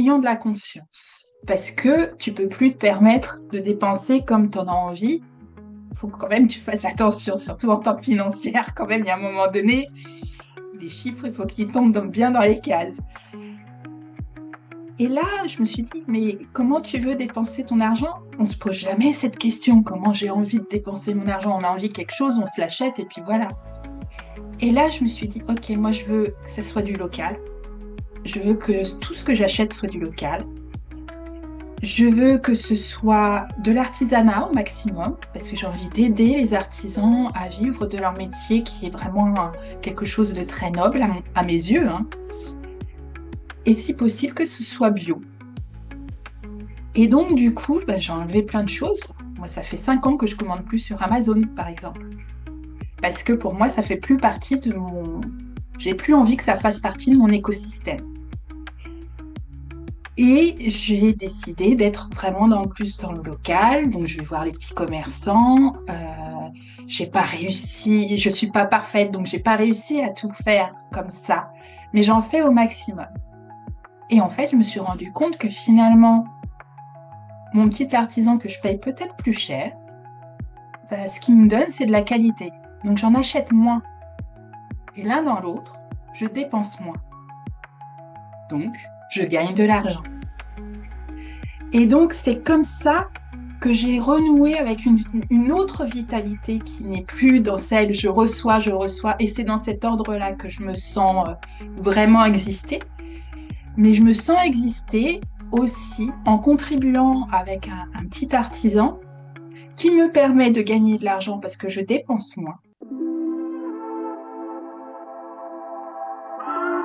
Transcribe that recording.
ayant de la conscience. Parce que tu peux plus te permettre de dépenser comme tu en as envie. Il faut quand même que tu fasses attention, surtout en tant que financière. Quand même, il y a un moment donné, les chiffres, il faut qu'ils tombent bien dans les cases. Et là, je me suis dit, mais comment tu veux dépenser ton argent? On se pose jamais cette question. Comment j'ai envie de dépenser mon argent? On a envie de quelque chose, on se l'achète et puis voilà. Et là, je me suis dit, ok, moi, je veux que ce soit du local. Je veux que tout ce que j'achète soit du local. Je veux que ce soit de l'artisanat au maximum, parce que j'ai envie d'aider les artisans à vivre de leur métier, qui est vraiment quelque chose de très noble à mes yeux, hein. Et si possible, que ce soit bio. Et donc, du coup, j'ai enlevé plein de choses. Moi, ça fait 5 ans que je commande plus sur Amazon, par exemple. Parce que pour moi, ça fait plus partie de mon... J'ai plus envie que ça fasse partie de mon écosystème. Et j'ai décidé d'être vraiment plus dans le local. Donc, je vais voir les petits commerçants. J'ai pas réussi, je suis pas parfaite, donc j'ai pas réussi à tout faire comme ça. Mais j'en fais au maximum. Et en fait, je me suis rendu compte que finalement, mon petit artisan que je paye peut-être plus cher, ce qu'il me donne, c'est de la qualité. Donc, j'en achète moins. Et l'un dans l'autre, je dépense moins. Donc, je gagne de l'argent. Et donc, c'est comme ça que j'ai renoué avec une autre vitalité qui n'est plus dans celle je reçois. Et c'est dans cet ordre-là que je me sens vraiment exister. Mais je me sens exister aussi en contribuant avec un petit artisan qui me permet de gagner de l'argent parce que je dépense moins.